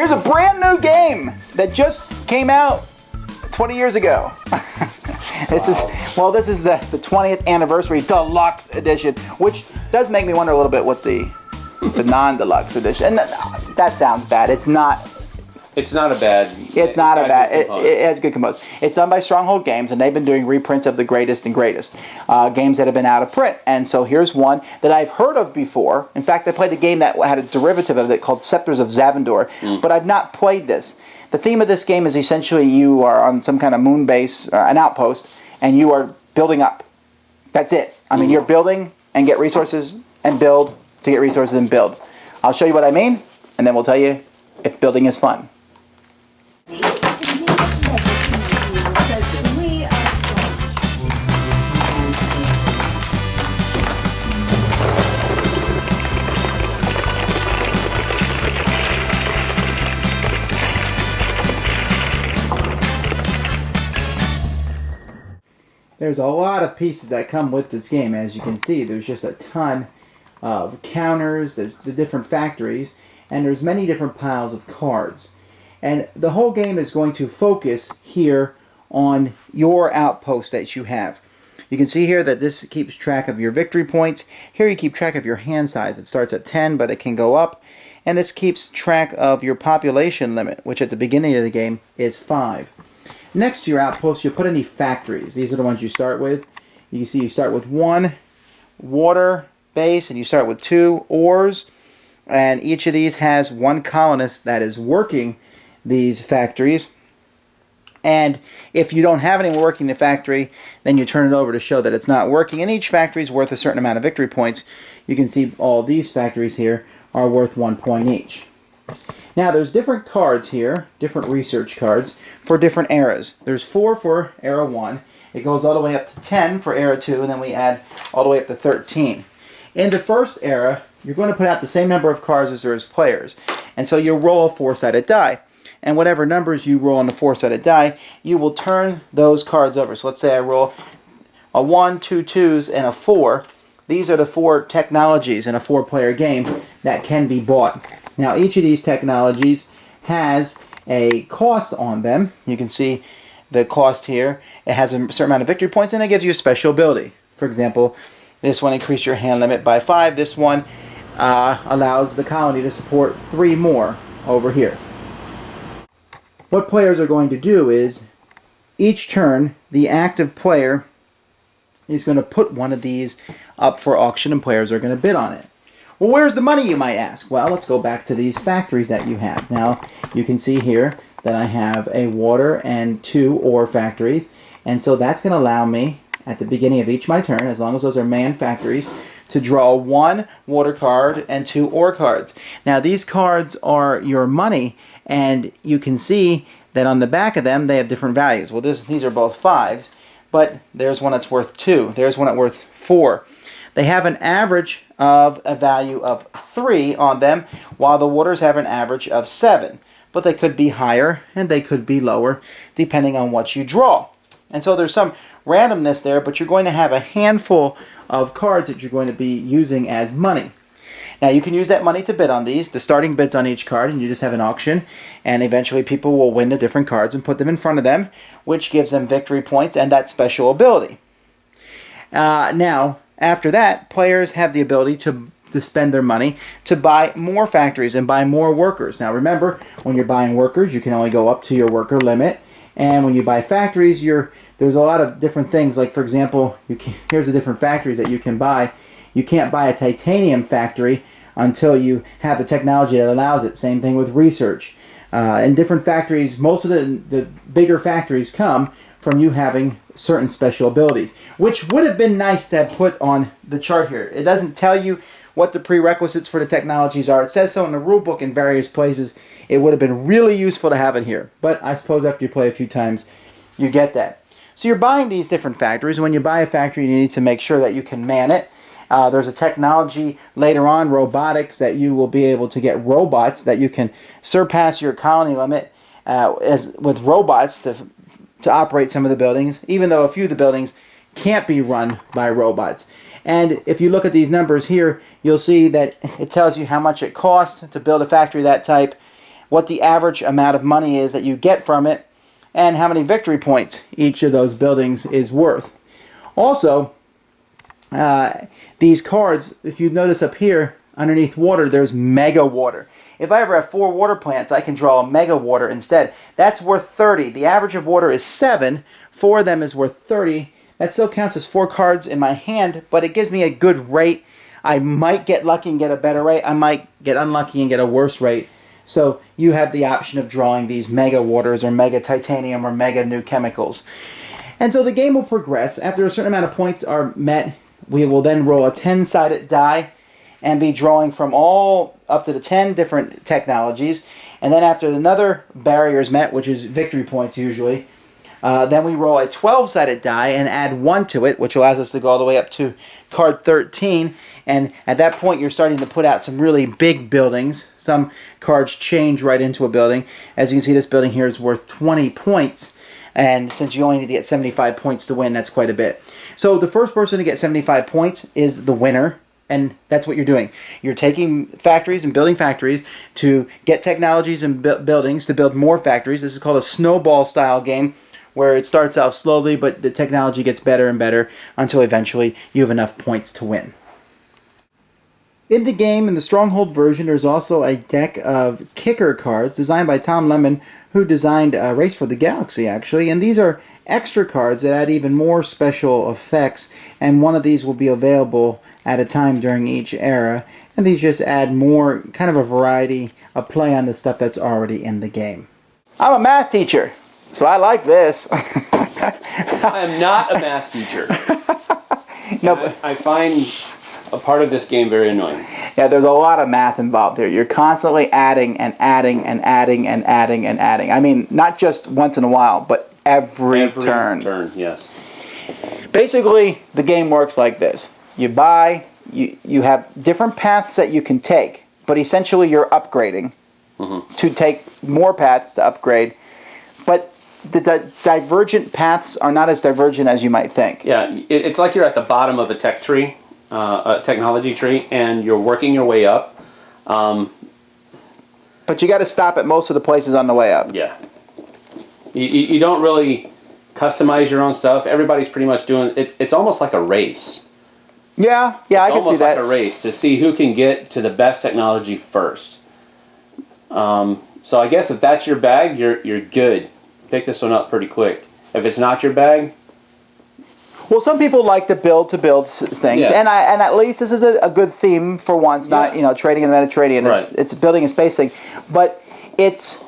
Here's a brand new game that just came out 20 years ago. This is the 20th anniversary deluxe edition, which does make me wonder a little bit what the non-deluxe edition. And that sounds bad. It's not. It's not a bad. It's not a bad. It has good components. It's done by Stronghold Games, and they've been doing reprints of the greatest and greatest games that have been out of print. And so here's one that I've heard of before. In fact, I played a game that had a derivative of it called Scepters of Zavendor, but I've not played this. The theme of this game is essentially you are on some kind of moon base, an outpost, and you are building up. That's it. I mean, you're building and get resources and build to get resources and build. I'll show you what I mean, and then we'll tell you if building is fun. There's a lot of pieces that come with this game. As you can see, there's just a ton of counters, there's the different factories, and there's many different piles of cards. And the whole game is going to focus here on your outpost that you have. You can see here that this keeps track of your victory points. Here you keep track of your hand size. It starts at 10, but it can go up. And this keeps track of your population limit, which at the beginning of the game is 5. Next to your outpost, you put any factories. These are the ones you start with. You can see you start with 1 water base, and you start with 2 ores. And each of these has 1 colonist that is working these factories. And if you don't have anyone working the factory, then you turn it over to show that it's not working. And each factory is worth a certain amount of victory points. You can see all these factories here are worth 1 point each. Now there's different cards here, different research cards for different eras. There's 4 for era 1. It goes all the way up to 10 for era 2, and then we add all the way up to 13. In the first era, you're going to put out the same number of cards as there is players. And so you'll roll a 4-sided die. And whatever numbers you roll on the 4-sided die, you will turn those cards over. So let's say I roll a 1, 2 2s, and a 4. These are the 4 technologies in a 4-player game that can be bought. Now each of these technologies has a cost on them. You can see the cost here. It has a certain amount of victory points, and it gives you a special ability. For example, this one increased your hand limit by 5. This one allows the colony to support 3 more over here. What players are going to do is, each turn, the active player is going to put one of these up for auction, and players are going to bid on it. Well, where's the money, you might ask? Well, let's go back to these factories that you have. Now, you can see here that I have a water and 2 ore factories, and so that's going to allow me, at the beginning of each my turn, as long as those are manned factories, to draw 1 water card and 2 ore cards. Now, these cards are your money, and you can see that on the back of them, they have different values. Well, these are both 5s, but there's one that's worth 2. There's one that's worth 4. They have an average of a value of 3 on them, while the waters have an average of 7. But they could be higher and they could be lower, depending on what you draw. And so there's some randomness there, but you're going to have a handful of cards that you're going to be using as money. Now you can use that money to bid on these. The starting bid's on each card, and you just have an auction, and eventually people will win the different cards and put them in front of them, which gives them victory points and that special ability. Now, after that, players have the ability to spend their money to buy more factories and buy more workers. Now remember, when you're buying workers, you can only go up to your worker limit. And when you buy factories, there's a lot of different things. Like, for example, here's the different factories that you can buy. You can't buy a titanium factory until you have the technology that allows it. Same thing with research. And different factories, most of the bigger factories come from you having certain special abilities, which would have been nice to have put on the chart here. It doesn't tell you what the prerequisites for the technologies are. It says so in the rule book in various places. It would have been really useful to have it here. But I suppose after you play a few times, you get that. So you're buying these different factories. When you buy a factory, you need to make sure that you can man it. There's a technology later on, robotics, that you will be able to get robots that you can surpass your colony limit with robots to operate some of the buildings, even though a few of the buildings can't be run by robots. And if you look at these numbers here, you'll see that it tells you how much it costs to build a factory that type, what the average amount of money is that you get from it, and how many victory points each of those buildings is worth. Also, these cards, if you notice up here underneath water, there's mega water. If I ever have 4 water plants, I can draw a mega water instead. That's worth 30. The average of water is 7. 4 of them is worth 30. That still counts as 4 cards in my hand, but it gives me a good rate. I might get lucky and get a better rate. I might get unlucky and get a worse rate. So you have the option of drawing these mega waters or mega titanium or mega new chemicals. And so the game will progress. After a certain amount of points are met, we will then roll a 10-sided die and be drawing from all up to the 10 different technologies. And then after another barrier is met, which is victory points usually, then we roll a 12-sided die and add 1 to it, which allows us to go all the way up to card 13. And at that point, you're starting to put out some really big buildings. Some cards change right into a building. As you can see, this building here is worth 20 points. And since you only need to get 75 points to win, that's quite a bit. So the first person to get 75 points is the winner. And that's what you're doing. You're taking factories and building factories to get technologies and buildings to build more factories. This is called a snowball style game, where it starts out slowly, but the technology gets better and better until eventually you have enough points to win. In the game, in the Stronghold version, there's also a deck of kicker cards designed by Tom Lemon, who designed Race for the Galaxy, actually. And these are extra cards that add even more special effects, and one of these will be available at a time during each era. And these just add more, kind of a variety, a play on the stuff that's already in the game. I'm a math teacher, so I like this. I am not a math teacher. No, but I find a part of this game very annoying. yeah, there's a lot of math involved here. You're constantly adding and adding and adding and adding and adding. I mean, not just once in a while, but every turn. Yes. Basically, the game works like this. You buy, you have different paths that you can take, but essentially you're upgrading to take more paths to upgrade. But the divergent paths are not as divergent as you might think. Yeah, it's like you're at the bottom of a tech tree, a technology tree, and you're working your way up. But you got to stop at most of the places on the way up. Yeah. You don't really customize your own stuff. Everybody's pretty much doing it. It's almost like a race. Yeah, I can see that. It's almost like a race to see who can get to the best technology first. So I guess if that's your bag, you're good. Pick this one up pretty quick. If it's not your bag, well, some people like to build things, yeah. and at least this is a good theme for once. Not trading and Mediterranean. Right. It's building and space thing, but it's.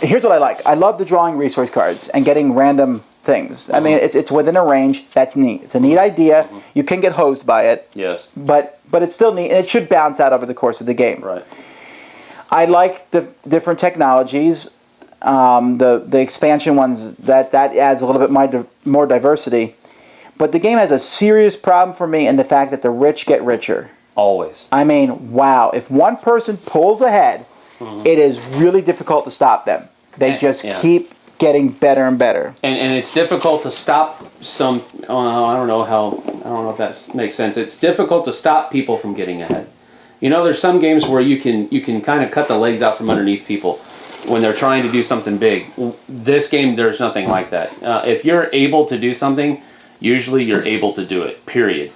Here's what I like. I love the drawing resource cards and getting random things. I mean, it's within a range. That's neat. It's a neat idea. You can get hosed by it. Yes. But it's still neat, and it should bounce out over the course of the game. Right. I like the different technologies. The expansion ones, that adds a little bit more diversity. But the game has a serious problem for me in the fact that the rich get richer. Always. I mean, wow. If one person pulls ahead, it is really difficult to stop them. They just keep getting better and better. And it's difficult to stop some. I don't know if that makes sense. It's difficult to stop people from getting ahead. You know, there's some games where you can kind of cut the legs out from underneath people when they're trying to do something big. This game, there's nothing like that. If you're able to do something, usually you're able to do it, period.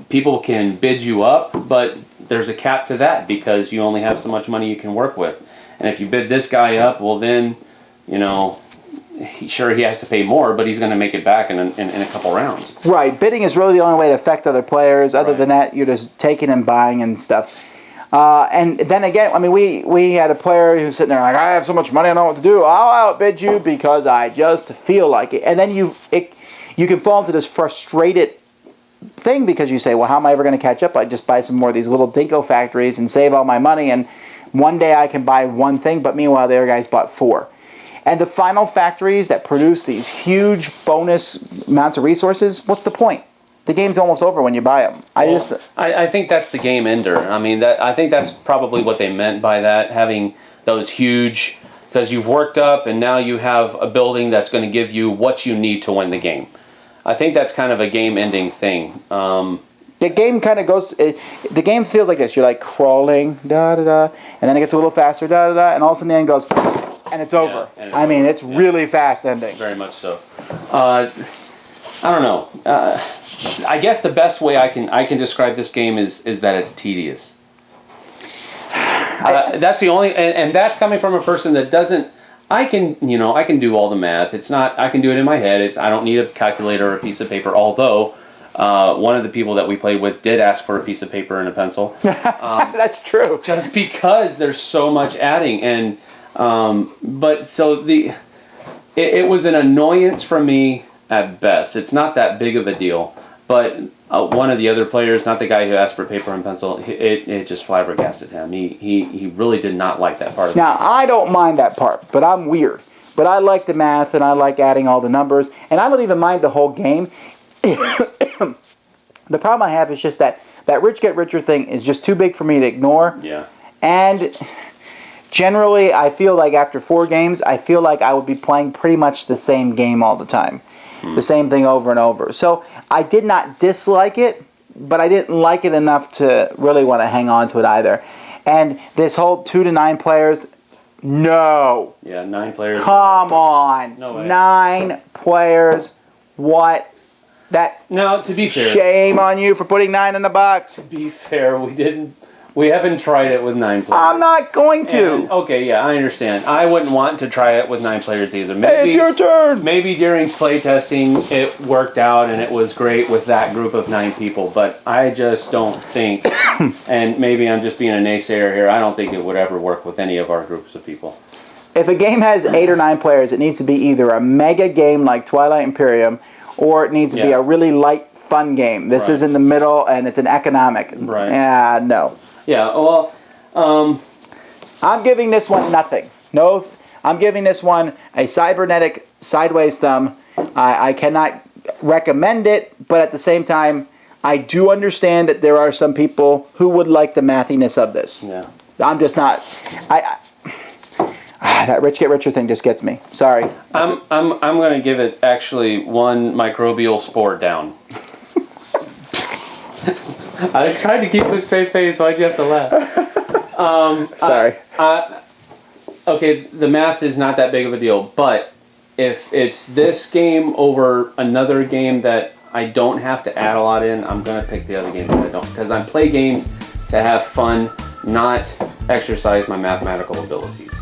People can bid you up, but there's a cap to that because you only have so much money you can work with. And if you bid this guy up, well then, you know, sure he has to pay more, but he's going to make it back in a couple rounds. Right. Bidding is really the only way to affect other players. Other than that, you're just taking and buying and stuff. And then again, I mean, we had a player who's sitting there like, I have so much money, I don't know what to do. I'll outbid you because I just feel like it. And then you can fall into this frustrated thing because you say, well, how am I ever going to catch up? I just buy some more of these little dinko factories and save all my money, and one day I can buy one thing, but meanwhile the other guys bought 4. And the final factories that produce these huge bonus amounts of resources, what's the point? The game's almost over when you buy them. I think that's the game ender. I mean, I think that's probably what they meant by that, having those huge, because you've worked up and now you have a building that's going to give you what you need to win the game. I think that's kind of a game-ending thing. The game kind of goes. The game feels like this. You're like crawling, da da da, and then it gets a little faster, da da da, and all of a sudden the end goes, and it's over. And it's I mean, over. it's really fast ending. Very much so. I don't know. I guess the best way I can describe this game is that it's tedious. That's the only, and that's coming from a person that doesn't. I can do all the math. It's not. I can do it in my head. I don't need a calculator or a piece of paper. Although. One of the people that we played with did ask for a piece of paper and a pencil. That's true. Just because there's so much adding, and but so it was an annoyance from me at best. It's not that big of a deal, but one of the other players, not the guy who asked for paper and pencil, it just flabbergasted him. He really did not like that part of it. Now I don't mind that part, but I'm weird. But I like the math and I like adding all the numbers, and I don't even mind the whole game. The problem I have is just that rich get richer thing is just too big for me to ignore. Yeah. And generally, I feel like after 4 games, I feel like I would be playing pretty much the same game all the time. The same thing over and over. So I did not dislike it, but I didn't like it enough to really want to hang on to it either. And this whole 2 to 9 players, no. Yeah, 9 players. Come on. No way. 9 players. What? Now, to be fair, Shame on you for putting 9 in the box. to be fair, we haven't tried it with 9 players. I'm not going to. And, okay, yeah, I understand. I wouldn't want to try it with 9 players either. Maybe, It's your turn. Maybe during playtesting it worked out and it was great with that group of 9 people, but I just don't think, and maybe I'm just being a naysayer here, I don't think it would ever work with any of our groups of people. If a game has 8 or 9 players, it needs to be either a mega game like Twilight Imperium, or it needs to be a really light, fun game. This is in the middle, and it's an economic. Right. Yeah, no. Yeah, well, I'm giving this one nothing. No, I'm giving this one a cybernetic sideways thumb. I cannot recommend it, but at the same time, I do understand that there are some people who would like the mathiness of this. yeah. I'm just not. That rich get richer thing just gets me. Sorry. I'm going to give it actually 1 microbial spore down. I tried to keep a straight face. Why'd you have to laugh? Sorry. Okay, the math is not that big of a deal, but if it's this game over another game that I don't have to add a lot in, I'm going to pick the other game that I don't. Because I play games to have fun, not exercise my mathematical abilities.